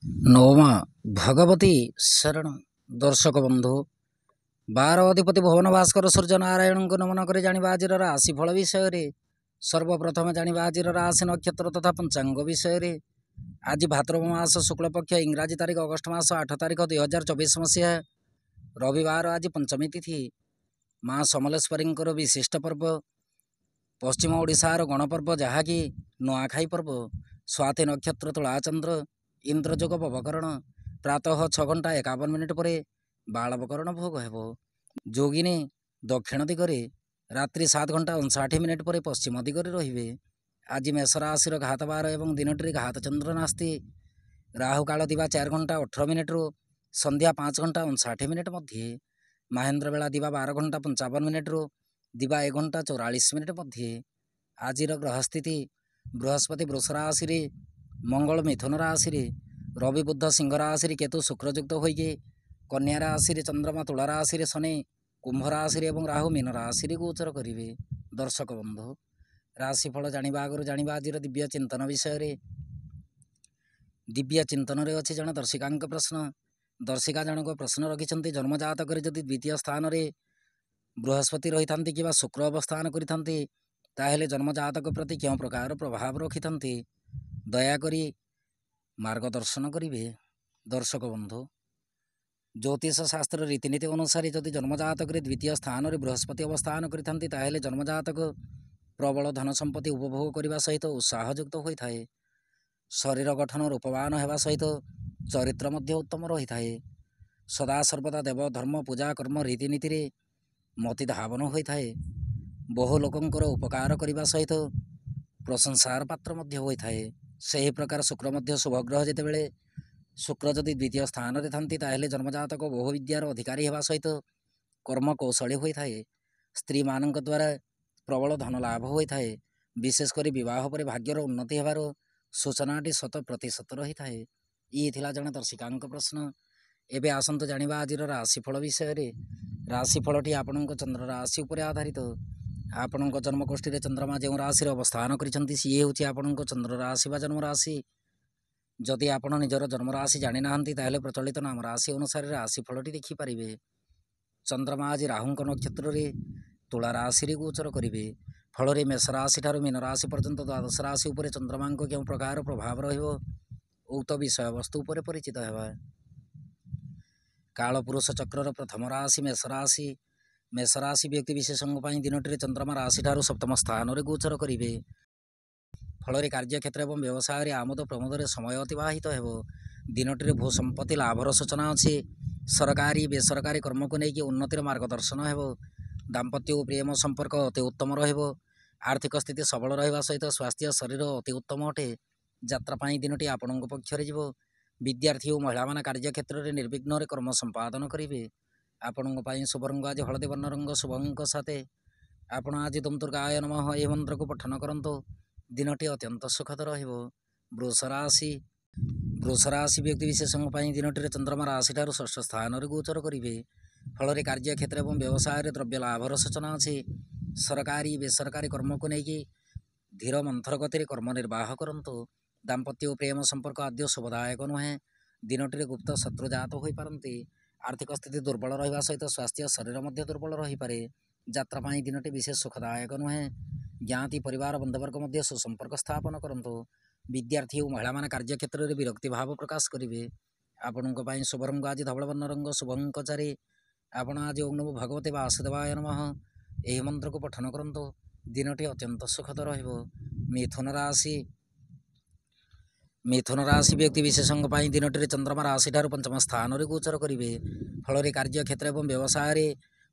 नवमा भगवती शरण दर्शक बंधु 12 अधिपति भुवन भास्कर सूर्य नारायण को नमन कर जानिबा आज राशिफल विषय सर्वप्रथम जानिबा आज राशि नक्षत्र तथा पंचांग विषय। आज भाद्रव मास शुक्ल पक्ष इंग्राजी तारीख अगस्ट मास 8 तारीख 2024 मसीहा रविवार। आज पंचमी तिथि माँ समलेश्वरी विशिष्ट पर्व पश्चिम ओडिशार गणपर्व जहाँकि नुआखाई पर्व। स्वाति नक्षत्र तुलाचंद्र इंद्रजोग पवकरण प्रातः 6:51 पर बालवकरण भोग हेब। जोगिनी दक्षिण दिगरे रात्रि 7:59 पर पश्चिम दिगरे रहिबे। आज मेष राशि घात 12 एवं दिनटी घात चंद्र नास्ति। राहु काल दिवा 4:18 रु संध्या 5:59 मध्य। महेंद्र बेला दिवा 12:55 रु दिवा 1:44 मध्य। आज ग्रहस्थिति बृहस्पति वृष राशि, मंगल मिथुन राशि, रवि बुध सिंह राशि, केतु शुक्रयुक्त होइके कन्या राशि, चंद्रमा तुला राशि, शनि कुंभ राशि और राहु मीन राशि गोचर करेंगे। दर्शक बंधु राशिफल जानिबा आगु जानिबा आज दिव्य चिंतन विषय। दिव्य चिंतन रे अच्छी जन दर्शिका प्रश्न। दर्शिका जनक प्रश्न रखिंट जन्म जातक जदि द्वितीय स्थान रे बृहस्पति रही था कि शुक्र अवस्थान करें जन्म जातक प्रति क्यों प्रकार प्रभाव रखि था दयाकोरी मार्गदर्शन करेंगे। दर्शक बंधु ज्योतिष शास्त्र रीतिनीति अनुसार जदि जन्म जातक द्वितीय स्थान रे बृहस्पति अवस्थान करें जन्म जातक प्रबल धन संपत्ति उपभोग करने सहित उत्साहयुक्त होता है। शरीर गठन रूपवान होगा सहित चरित्र मध्य उत्तम रही है। सदा सर्वदा देव धर्म पूजा कर्म रीतिनीति मति धावन होता है। बहु लोकंकर उपकार करने सहित प्रशंसार पात्र मध्य होता है। से ही प्रकार शुक्र मध्य शुभग्रह जितेबले शुक्र जदि द्वितीय स्थान रे थांती ताहेले जन्मजातक बहु विद्यार अधिकारी होगा सहित कर्म कौशली होता है। स्त्री मानक द्वारा प्रबल धन लाभ होता है। विशेषकर विवाह पर भाग्यर उन्नति होवार सूचनाटी 100% रही है। ये थिला जन दर्शिका प्रश्न। एबे आसंतु जानिबा आज राशिफल विषय। राशिफलटी आपणक चंद्र राशि उपर आधारित। आपणक जन्मकोष्ठी चंद्रमा जो राशि अवस्थान करिसेंती सी होची आपणक चंद्र राशि बा जन्म राशि। जदि आपण निजर जन्म राशि जानि नाहंती ताहेले प्रचलित नाम राशि अनुसार राशिफलटी देखिपारे। चंद्रमा आज राहुंक नक्षत्र रे तुला राशि रे गोचर करेंगे। फल मेष राशि ठारू मीन राशि पर्यंत द्वादश राशि उपर चंद्रमा क्यों प्रकार प्रभाव रहिबो उक्त विषय वस्तु उपर परिचित हेबा। कालपुरुष चक्र प्रथम राशि मेष राशि। मेष राशि व्यक्ति विशेषों दिनटी चंद्रमा राशि ठारू सप्तम स्थान रे गोचर करेंगे। फल कार्यक्षेत्र और व्यवसाय आमोद प्रमोद समय अतिवाहित हो। दिनटी भू संपत्ति लाभर सूचना अच्छी। सरकारी बेसरकारी कर्म को लेकिन उन्नतिर मार्गदर्शन हो। दाम्पत्य और प्रेम संपर्क अति उत्तम रहिबो। आर्थिक स्थिति सबल रहिबा सहित स्वास्थ्य शरीर अति उत्तम अटे। यात्रापाई दिनटी आपणक पक्षरे जीव। विद्यार्थी और महिला मान कार्यक्षेत्र में निर्विघ्न कर्म संपादन करेंगे। आपण शुभरंग आज हलदी वर्ण रंग शुभंक साथे आपण आज दुम दुर्गाय नमः यह मंत्र को पठन करंतु दिनटी अत्यंत सुखद रहिबो। वृष राशि। वृष राशि व्यक्ति विशेषों दिनटी चंद्रमा राशि ठारू षष्ठ स्थान रे गोचर करेंगे। फल कार्यक्षेत्र और व्यवसाय द्रव्य लाभर सूचना अच्छी। सरकारी बेसरकारी कर्म को लेकिन धीर मंथर गति कर्म निर्वाह करंतु। दाम्पत्य और प्रेम संपर्क आद्य शुभदायक नुहे। दिनटी गुप्त शत्रु जात हो पारती। आर्थिक स्थिति दुर्बल रहिबा सहित स्वास्थ्य शरीर मध्य दुर्बल रही पारे। यात्रापाई दिनटी विशेष सुखदायक नुहे। ज्ञाति परिवार बंधुवर्ग मध्य सुसंपर्क स्थापन करंतु। विद्यार्थी और महिला मान कार्यक्षेत्र में विरक्ति भाव प्रकाश करेंगे। आपण शुभरंग आज धवल वर्ण रंग शुभंक 4। आपण आज ओम नमो भगवते वासुदेवाय नमः यह मंत्र को पठन करंतु दिनटी अत्यंत सुखद रहिबो। मिथुन राशि। मिथुन राशि व्यक्ति विशेषों दिनटी चंद्रमा राशि ठारू पंचम स्थान रे गोचर करेंगे। फल कार्यक्षेत्र और व्यवसाय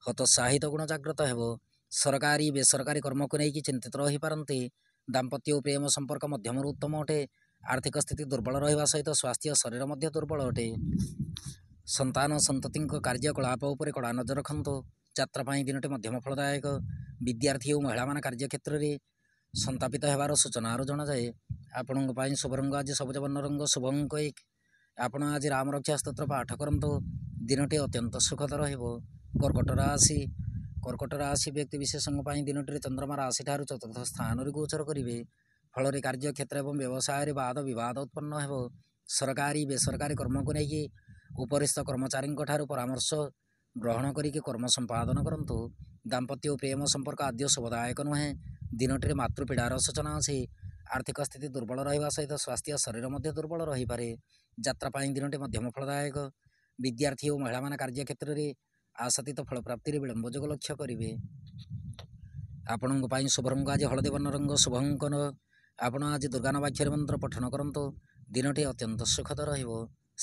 हतोत्साहित गुण जागृत हो। सरकारी बेसरकारी कर्म को लेकिन चिंतित रही पारती। दाम्पत्य और प्रेम संपर्क मध्यम उत्तम अटे। आर्थिक स्थिति दुर्बल रहिबा सहित स्वास्थ्य शरीर मध्य दुर्बल अटे। संतान संतति कार्यकलाप उपर कड़ा नजर रखंतु। यात्रापाई दिनटी मध्यम फलदायक। विद्यार्थी और महिला मान कार्यक्षेत्र में संतापित होवार सूचना जना जाए। आपण शुभरंग आज सबुज वर्ण रंग शुभंक 1। आपण आज राम रक्षा स्तोत्र पाठ करंतु दिनटी अत्यंत सुखद रहिबो। कर्कट राशि। कर्कट राशि व्यक्ति विशेषों दिनटी चंद्रमा राशि ठारू चतुर्थ स्थान रे गोचर करेंगे। फल कार्यक्षेत्र और व्यवसाय वाद विवाद उत्पन्न हो। ସରକାରୀ ବେସରକାରୀ କର୍ମକୁ ନେଇକି ଉପରିସ୍ଥ କର୍ମଚାରୀଙ୍କ ଠାରୁ ପରାମର୍ଶ ଗ୍ରହଣ କରିକି କର୍ମ ସମ୍ପାଦନ କରନ୍ତୁ। ଦାମ୍ପତ୍ୟ ଓ ପ୍ରେମ ସମ୍ପର୍କ ଆଦ୍ୟ ଶୁଭଦାୟକ ନୁହେଁ। ଦିନଟିରେ ମାତୃପୀଡ଼ାର ସୂଚନା ଅଛି। ଆର୍ଥିକ ସ୍ଥିତି ଦୁର୍ବଳ ରହିବା ସହିତ ସ୍ୱାସ୍ଥ୍ୟ ଶରୀର ମଧ୍ୟ ଦୁର୍ବଳ ରହିପାରେ। ଯାତ୍ରା ପାଇଁ ଦିନଟି ମଧ୍ୟମ ଫଳଦାୟକ। ବିଦ୍ୟାର୍ଥୀ ଓ ମହିଳାମାନେ କାର୍ଯ୍ୟକ୍ଷେତ୍ରରେ ଆଶାତୀତ ଫଳ ପ୍ରାପ୍ତିରେ ବିଳମ୍ବ ଯୋଗ ଲକ୍ଷ୍ୟ କରିବେ। ଆପଣଙ୍କ ପାଇଁ ଶୁଭ ରଙ୍ଗ ଆଜି ହଳଦୀ ବର୍ଣ୍ଣ ରଙ୍ଗ, ଶୁଭ ଅଙ୍କନ। ଆପଣ ଆଜି ଦୁର୍ଗା ନବାକ୍ଷରୀ ମନ୍ତ୍ର ପଠନ କରନ୍ତୁ। ଦିନଟି ଅତ୍ୟନ୍ତ ସୁଖଦ ରହିବ।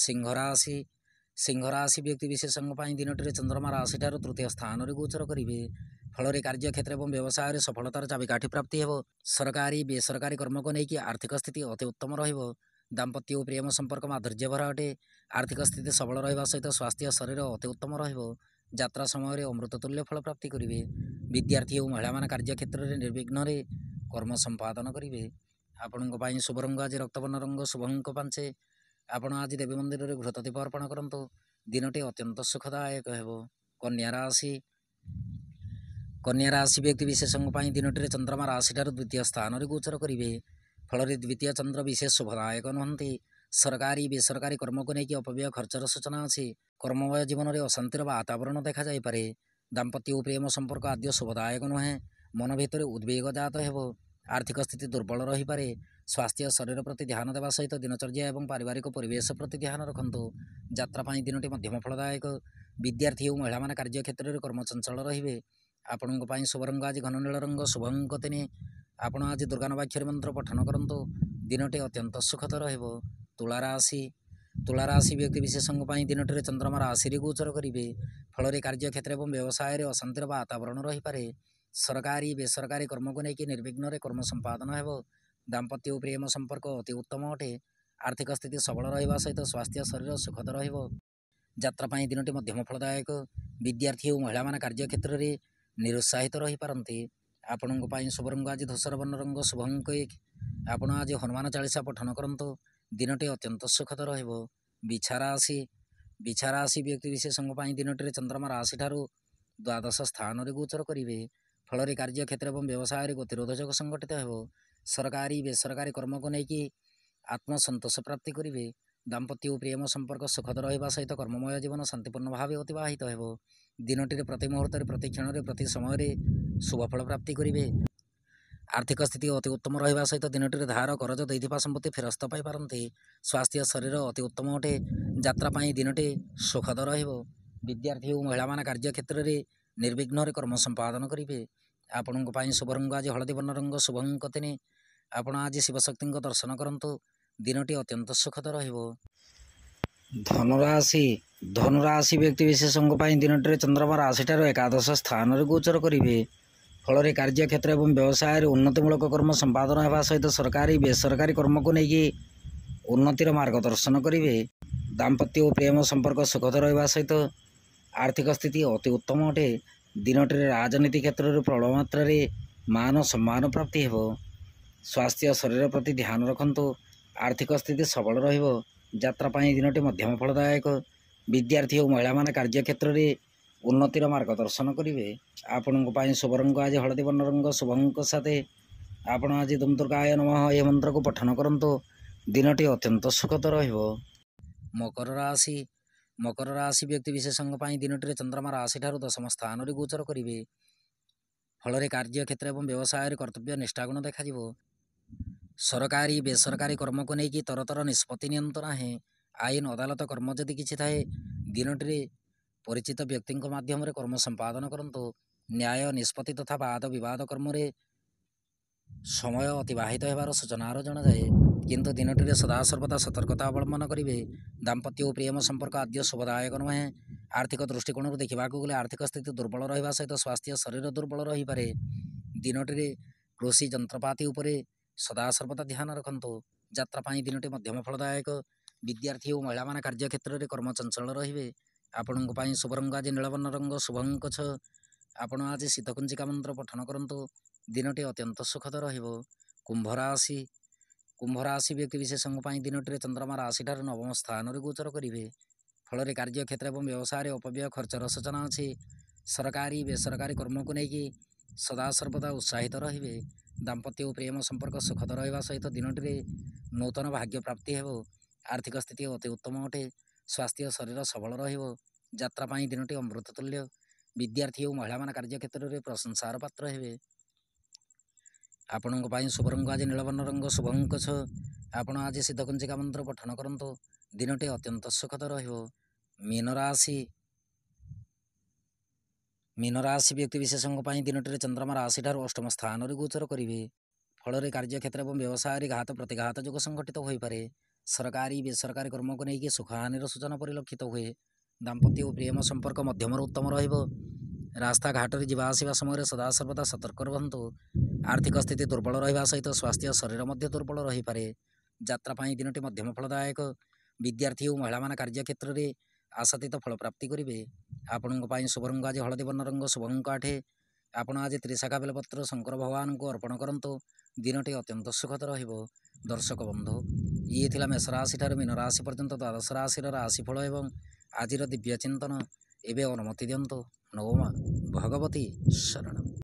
ସିଂହ ରାଶି। ସିଂହ ରାଶି ବ୍ୟକ୍ତି ବିଶେଷଙ୍କ ପାଇଁ ଦିନଟିରେ ଚନ୍ଦ୍ରମା ରାଶିଠାରୁ ତୃତୀୟ ସ୍ଥାନରେ ଗୋଚର କରିବେ। ଫଳରେ କାର୍ଯ୍ୟକ୍ଷେତ୍ର ଏବଂ ବ୍ୟବସାୟରେ ସଫଳତାର ଚାବିକାଠି ପ୍ରାପ୍ତି ହେବ। ସରକାରୀ ବେସରକାରୀ କର୍ମକୁ ନେଇକି ଆର୍ଥିକ ସ୍ଥିତି ଅତି ଉତ୍ତମ ରହିବ। ଦାମ୍ପତ୍ୟ ଓ ପ୍ରେମ ସମ୍ପର୍କ ମାଧୁର୍ଯ୍ୟ ଭରା ଅଟେ। ଆର୍ଥିକ ସ୍ଥିତି ସବଳ ରହିବା ସହିତ ସ୍ୱାସ୍ଥ୍ୟ ଶରୀର ଅତି ଉତ୍ତମ ରହିବ। ଯାତ୍ରା ସମୟରେ ଅମୃତ ତୁଲ୍ୟ ଫଳ ପ୍ରାପ୍ତି କରିବେ। ବିଦ୍ୟାର୍ଥୀ ଓ ମହିଳାମାନେ କାର୍ଯ୍ୟକ୍ଷେତ୍ରରେ ନିର୍ବିଘ୍ନରେ କର୍ମ ସମ୍ପାଦନ କରିବେ। ଆପଣଙ୍କ ପାଇଁ ଶୁଭ ରଙ୍ଗ ଆଜି ରକ୍ତବର୍ଣ୍ଣ ରଙ୍ଗ, ଶୁଭ ଅଙ୍କ 5। ଆପଣ ଆଜି ଦେବୀ ମନ୍ଦିରରେ ଘୃତ ଦୀପ ଅର୍ପଣ କରନ୍ତୁ। ଦିନଟି ଅତ୍ୟନ୍ତ ସୁଖଦାୟକ ହେବ। କନ୍ୟା ରାଶି। କନ୍ୟା ରାଶି ବ୍ୟକ୍ତି ବିଶେଷଙ୍କ ପାଇଁ ଦିନଟିରେ ଚନ୍ଦ୍ରମା ରାଶିଠାରୁ ଦ୍ୱିତୀୟ ସ୍ଥାନରେ ଗୋଚର କରିବେ। ଫଳରେ ଦ୍ୱିତୀୟ ଚନ୍ଦ୍ର ବିଶେଷ ଶୁଭଦାୟକ ନୁହନ୍ତି। ସରକାରୀ ବେସରକାରୀ କର୍ମକୁ ନେଇକି ଅପବ୍ୟୟ ଖର୍ଚ୍ଚର ସୂଚନା ଅଛି। କର୍ମମୟ ଜୀବନରେ ଅଶାନ୍ତିର ବାତାବରଣ ଦେଖାଯାଇପାରେ। ଦାମ୍ପତ୍ୟ ଓ ପ୍ରେମ ସମ୍ପର୍କ ଆଦ୍ୟ ଶୁଭଦାୟକ ନୁହେଁ। ମନ ଭିତରେ ଉଦ୍ବେଗ ଜାତ ହେବ। ଆର୍ଥିକ ସ୍ଥିତି ଦୁର୍ବଳ ରହିପାରେ। ସ୍ୱାସ୍ଥ୍ୟ ଶରୀର ପ୍ରତି ଧ୍ୟାନ ଦେବା ସହିତ ଦିନଚର୍ଯ୍ୟା ଏବଂ ପାରିବାରିକ ପରିବେଶ ପ୍ରତି ଧ୍ୟାନ ରଖନ୍ତୁ। ଯାତ୍ରା ପାଇଁ ଦିନଟି ମଧ୍ୟମ ଫଳଦାୟକ। ବିଦ୍ୟାର୍ଥୀ ଓ ମହିଳାମାନେ କାର୍ଯ୍ୟକ୍ଷେତ୍ରରେ କର୍ମଚଞ୍ଚଳ ରହିବେ। ଆପଣଙ୍କ ପାଇଁ ଶୁଭ ରଙ୍ଗ ଆଜି ଘନ ନୀଳ ରଙ୍ଗ, ଶୁଭ ଅଙ୍କ 3। ଆପଣ ଆଜି ଦୁର୍ଗା ନବାକ୍ଷରୀ ମନ୍ତ୍ର ପଠନ କରନ୍ତୁ। ଦିନଟି ଅତ୍ୟନ୍ତ ସୁଖଦ ରହିବ। ତୁଳା ରାଶି। ତୁଳା ରାଶି ବ୍ୟକ୍ତି ବିଶେଷଙ୍କ ପାଇଁ ଦିନଟିରେ ଚନ୍ଦ୍ରମା ରାଶିରେ ଗୋଚର କରିବେ। ଫଳରେ କାର୍ଯ୍ୟକ୍ଷେତ୍ର ଏବଂ ବ୍ୟବସାୟରେ ଅଶାନ୍ତିର ବାତାବରଣ ରହିପାରେ। ସରକାରୀ ବେସରକାରୀ କର୍ମକୁ ନେଇକି ନିର୍ବିଘ୍ନରେ କର୍ମ ସମ୍ପାଦନ ହେବ। ଦାମ୍ପତ୍ୟ ଓ ପ୍ରେମ ସମ୍ପର୍କ ଅତି ଉତ୍ତମ ଅଟେ। ଆର୍ଥିକ ସ୍ଥିତି ସବଳ ରହିବା ସହିତ ସ୍ୱାସ୍ଥ୍ୟ ଶରୀର ସୁଖଦ ରହିବ। ଯାତ୍ରା ପାଇଁ ଦିନଟି ମଧ୍ୟମ ଫଳଦାୟକ। ବିଦ୍ୟାର୍ଥୀ ଓ ମହିଳାମାନେ କାର୍ଯ୍ୟକ୍ଷେତ୍ରରେ ନିରୁତ୍ସାହିତ ରହିପାରନ୍ତି। ଆପଣଙ୍କ ପାଇଁ ଶୁଭ ରଙ୍ଗ ଆଜି ଧୂସର ବର୍ଣ୍ଣ ରଙ୍ଗ, ଶୁଭ ଅଙ୍କ 1। ଆପଣ ଆଜି ହନୁମାନ ଚାଳିଶା ପଠନ କରନ୍ତୁ। ଦିନଟି ଅତ୍ୟନ୍ତ ସୁଖଦ ରହିବ। ବିଛା ରାଶି। ବିଛା ରାଶି ବ୍ୟକ୍ତି ବିଶେଷଙ୍କ ପାଇଁ ଦିନଟିରେ ଚନ୍ଦ୍ରମା ରାଶିଠାରୁ ଦ୍ୱାଦଶ ସ୍ଥାନରେ ଗୋଚର କରିବେ। ଫଳରେ କାର୍ଯ୍ୟକ୍ଷେତ୍ର ଏବଂ ବ୍ୟବସାୟରେ ଗତିରୋଧ ଯୋଗ ସଂଗଠିତ ହେବ। ସରକାରୀ ବେସରକାରୀ କର୍ମକୁ ନେଇକି ଆତ୍ମସନ୍ତୋଷ ପ୍ରାପ୍ତି କରିବେ। ଦାମ୍ପତ୍ୟ ଓ ପ୍ରେମ ସମ୍ପର୍କ ସୁଖଦ ରହିବା ସହିତ କର୍ମମୟ ଜୀବନ ଶାନ୍ତିପୂର୍ଣ୍ଣ ଭାବେ ଅତିବାହିତ ହେବ। ଦିନଟିରେ ପ୍ରତି ମୁହୂର୍ତ୍ତରେ, ପ୍ରତି କ୍ଷଣରେ, ପ୍ରତି ସମୟରେ ଶୁଭଫଳ ପ୍ରାପ୍ତି କରିବେ। ଆର୍ଥିକ ସ୍ଥିତି ଅତି ଉତ୍ତମ ରହିବା ସହିତ ଦିନଟିରେ ଧାର କରଜ ଦେଇଥିବା ସମ୍ପତ୍ତି ଫେରସ୍ତ ପାଇପାରନ୍ତି। ସ୍ୱାସ୍ଥ୍ୟ ଶରୀର ଅତି ଉତ୍ତମ ଅଟେ। ଯାତ୍ରା ପାଇଁ ଦିନଟି ସୁଖଦ ରହିବ। ବିଦ୍ୟାର୍ଥୀ ଓ ମହିଳାମାନେ କାର୍ଯ୍ୟକ୍ଷେତ୍ରରେ ନିର୍ବିଘ୍ନରେ କର୍ମ ସମ୍ପାଦନ କରିବେ। ଆପଣଙ୍କ ପାଇଁ ଶୁଭ ରଙ୍ଗ ଆଜି ହଳଦୀ ବର୍ଣ୍ଣ ରଙ୍ଗ, ଶୁଭ ଅଙ୍କ 3। ଆପଣ ଆଜି ଶିବଶକ୍ତିଙ୍କ ଦର୍ଶନ କରନ୍ତୁ। ଦିନଟି ଅତ୍ୟନ୍ତ ସୁଖଦ ରହିବ। ଧନୁରାଶି। ଧନୁରାଶି ବ୍ୟକ୍ତି ବିଶେଷଙ୍କ ପାଇଁ ଦିନଟିରେ ଚନ୍ଦ୍ରମା ରାଶିଠାରୁ ଏକାଦଶ ସ୍ଥାନରେ ଗୋଚର କରିବେ। ଫଳରେ କାର୍ଯ୍ୟକ୍ଷେତ୍ର ଏବଂ ବ୍ୟବସାୟରେ ଉନ୍ନତିମୂଳକ କର୍ମ ସମ୍ପାଦନ ହେବା ସହିତ ସରକାରୀ ବେସରକାରୀ କର୍ମକୁ ନେଇକି ଉନ୍ନତିର ମାର୍ଗଦର୍ଶନ କରିବେ। ଦାମ୍ପତ୍ୟ ଓ ପ୍ରେମ ସମ୍ପର୍କ ସୁଖଦ ରହିବା ସହିତ ଆର୍ଥିକ ସ୍ଥିତି ଅତି ଉତ୍ତମ ଅଟେ। ଦିନଟିରେ ରାଜନୀତି କ୍ଷେତ୍ରରେ ପ୍ରବଳ ମାତ୍ରାରେ ମାନ ସମ୍ମାନ ପ୍ରାପ୍ତି ହେବ। ସ୍ୱାସ୍ଥ୍ୟ ଶରୀର ପ୍ରତି ଧ୍ୟାନ ରଖନ୍ତୁ। ଆର୍ଥିକ ସ୍ଥିତି ସବଳ ରହିବ। ଯାତ୍ରା ପାଇଁ ଦିନଟି ମଧ୍ୟମ ଫଳଦାୟକ। ବିଦ୍ୟାର୍ଥୀ ଓ ମହିଳାମାନେ କାର୍ଯ୍ୟକ୍ଷେତ୍ରରେ ଉନ୍ନତିର ମାର୍ଗଦର୍ଶନ କରିବେ। ଆପଣଙ୍କ ପାଇଁ ଶୁଭ ରଙ୍ଗ ଆଜି ହଳଦୀ ବର୍ଣ୍ଣ ରଙ୍ଗ, ଶୁଭ ଅଙ୍କ 7। ଆପଣ ଆଜି ଦୁମ୍ ଦୁର୍ଗାୟ ନମଃ ଏ ମନ୍ତ୍ରକୁ ପଠନ କରନ୍ତୁ। ଦିନଟି ଅତ୍ୟନ୍ତ ସୁଖଦ ରହିବ। ମକର ରାଶି। ମକର ରାଶି ବ୍ୟକ୍ତି ବିଶେଷଙ୍କ ପାଇଁ ଦିନଟିରେ ଚନ୍ଦ୍ରମା ରାଶିଠାରୁ ଦଶମ ସ୍ଥାନରେ ଗୋଚର କରିବେ। ଫଳରେ କାର୍ଯ୍ୟକ୍ଷେତ୍ର ଏବଂ ବ୍ୟବସାୟରେ କର୍ତ୍ତବ୍ୟ ନିଷ୍ଠାଗୁଣ ଦେଖାଯିବ। ସରକାରୀ ବେସରକାରୀ କର୍ମକୁ ନେଇକି ତରତର ନିଷ୍ପତ୍ତି ନିଅନ୍ତୁ ନାହିଁ। ଆଇନ ଅଦାଲତ କର୍ମ ଯଦି କିଛି ଥାଏ, ଦିନଟିରେ ପରିଚିତ ବ୍ୟକ୍ତିଙ୍କ ମାଧ୍ୟମରେ କର୍ମ ସମ୍ପାଦନ କରନ୍ତୁ। ନ୍ୟାୟ ନିଷ୍ପତ୍ତି ତଥା ବାଦ ବିବାଦ କର୍ମରେ ସମୟ ଅତିବାହିତ ହେବାର ସୂଚନାର ଜଣାଯାଏ। କିନ୍ତୁ ଦିନଟିରେ ସଦାସର୍ବଦା ସତର୍କତା ଅବଲମ୍ବନ କରିବେ। ଦାମ୍ପତ୍ୟ ଓ ପ୍ରେମ ସମ୍ପର୍କ ଆଦ୍ୟ ଶୁଭଦାୟକ ନୁହେଁ। ଆର୍ଥିକ ଦୃଷ୍ଟିକୋଣରୁ ଦେଖିବାକୁ ଗଲେ ଆର୍ଥିକ ସ୍ଥିତି ଦୁର୍ବଳ ରହିବା ସହିତ ସ୍ୱାସ୍ଥ୍ୟ ଶରୀର ଦୁର୍ବଳ ରହିପାରେ। ଦିନଟିରେ କୃଷି ଯନ୍ତ୍ରପାତି ଉପରେ ସଦାସର୍ବଦା ଧ୍ୟାନ ରଖନ୍ତୁ। ଯାତ୍ରା ପାଇଁ ଦିନଟି ମଧ୍ୟମ ଫଳଦାୟକ। ବିଦ୍ୟାର୍ଥୀ ଓ ମହିଳାମାନେ କାର୍ଯ୍ୟକ୍ଷେତ୍ରରେ କର୍ମଚଞ୍ଚଳ ରହିବେ। ଆପଣଙ୍କ ପାଇଁ ଶୁଭ ରଙ୍ଗ ଆଜି ନୀଳବର୍ଣ୍ଣ ରଙ୍ଗ, ଶୁଭ ଅଙ୍କ 6। ଆପଣ ଆଜି ଶୀତକୁଞ୍ଚିକା ମନ୍ତ୍ର ପଠନ କରନ୍ତୁ। ଦିନଟି ଅତ୍ୟନ୍ତ ସୁଖଦ ରହିବ। କୁମ୍ଭ ରାଶି। କୁମ୍ଭ ରାଶି ବ୍ୟକ୍ତି ବିଶେଷଙ୍କ ପାଇଁ ଦିନଟିରେ ଚନ୍ଦ୍ରମା ରାଶିଠାରୁ ନବମ ସ୍ଥାନରେ ଗୋଚର କରିବେ। ଫଳରେ କାର୍ଯ୍ୟକ୍ଷେତ୍ର ଏବଂ ବ୍ୟବସାୟରେ ଅପବ୍ୟୟ ଖର୍ଚ୍ଚର ସୂଚନା ଅଛି। ସରକାରୀ ବେସରକାରୀ କର୍ମକୁ ନେଇକି ସଦାସର୍ବଦା ଉତ୍ସାହିତ ରହିବେ। ଦାମ୍ପତ୍ୟ ଓ ପ୍ରେମ ସମ୍ପର୍କ ସୁଖଦ ରହିବା ସହିତ ଦିନଟିରେ ନୂତନ ଭାଗ୍ୟ ପ୍ରାପ୍ତି ହେବ। ଆର୍ଥିକ ସ୍ଥିତି ଅତି ଉତ୍ତମ ଅଟେ। ସ୍ୱାସ୍ଥ୍ୟ ଶରୀର ସବଳ ରହିବ। ଯାତ୍ରା ପାଇଁ ଦିନଟି ଅମୃତ ତୁଲ୍ୟ। ବିଦ୍ୟାର୍ଥୀ ଓ ମହିଳାମାନେ କାର୍ଯ୍ୟକ୍ଷେତ୍ରରେ ପ୍ରଶଂସାର ପାତ୍ର ହେବେ। ଆପଣଙ୍କ ପାଇଁ ଶୁଭ ରଙ୍ଗ ଆଜି ନୀଳବର୍ଣ୍ଣ ରଙ୍ଗ, ଶୁଭ ଅଙ୍କ 6। ଆପଣ ଆଜି ସିଦ୍ଧକୁଞ୍ଚିକା ମନ୍ତ୍ର ପଠନ କରନ୍ତୁ। ଦିନଟି ଅତ୍ୟନ୍ତ ସୁଖଦ ରହିବ। ମୀନ ରାଶି ବ୍ୟକ୍ତିବିଶେଷଙ୍କ ପାଇଁ ଦିନଟିରେ ଚନ୍ଦ୍ରମା ରାଶିଠାରୁ ଅଷ୍ଟମ ସ୍ଥାନରେ ଗୋଚର କରିବେ। ଫଳରେ କାର୍ଯ୍ୟକ୍ଷେତ୍ର ଏବଂ ବ୍ୟବସାୟରେ ଘାତ ପ୍ରତିଘାତ ଯୋଗ ସଂଘଟିତ ହୋଇପାରେ। ସରକାରୀ ବେସରକାରୀ କର୍ମକୁ ନେଇକି ସୁଖହାନିର ସୂଚନା ପରିଲକ୍ଷିତ ହୁଏ। ଦାମ୍ପତ୍ୟ ଓ ପ୍ରେମ ସମ୍ପର୍କ ମଧ୍ୟମରୁ ଉତ୍ତମ ରହିବ। ରାସ୍ତାଘାଟରେ ଯିବା ଆସିବା ସମୟରେ ସଦାସର୍ବଦା ସତର୍କ ରୁହନ୍ତୁ। ଆର୍ଥିକ ସ୍ଥିତି ଦୁର୍ବଳ ରହିବା ସହିତ ସ୍ୱାସ୍ଥ୍ୟ ଶରୀର ମଧ୍ୟ ଦୁର୍ବଳ ରହିପାରେ। ଯାତ୍ରା ପାଇଁ ଦିନଟି ମଧ୍ୟମ ଫଳଦାୟକ। ବିଦ୍ୟାର୍ଥୀ ଓ ମହିଳାମାନେ କାର୍ଯ୍ୟକ୍ଷେତ୍ରରେ ଆଶାତୀତ ଫଳ ପ୍ରାପ୍ତି କରିବେ। ଆପଣଙ୍କ ପାଇଁ ଶୁଭ ରଙ୍ଗ ଆଜି ହଳଦୀ ବର୍ଣ୍ଣ ରଙ୍ଗ, ଶୁଭ ଅଙ୍କ 8। ଆପଣ ଆଜି ତ୍ରିଶାଖା ବେଲପତ୍ର ଶଙ୍କର ଭଗବାନଙ୍କୁ ଅର୍ପଣ କରନ୍ତୁ। ଦିନଟି ଅତ୍ୟନ୍ତ ସୁଖଦ ରହିବ। ଦର୍ଶକ ବନ୍ଧୁ, ଇଏ ଥିଲା ମେଷ ରାଶିଠାରୁ ମୀନ ରାଶି ପର୍ଯ୍ୟନ୍ତ ଦ୍ୱାଦଶ ରାଶିର ରାଶିଫଳ ଏବଂ ଆଜିର ଦିବ୍ୟ ଚିନ୍ତନ। ଏବେ ଅନୁମତି ଦିଅନ୍ତୁ। ନମୋ ଭଗବତୀ ଶରଣ।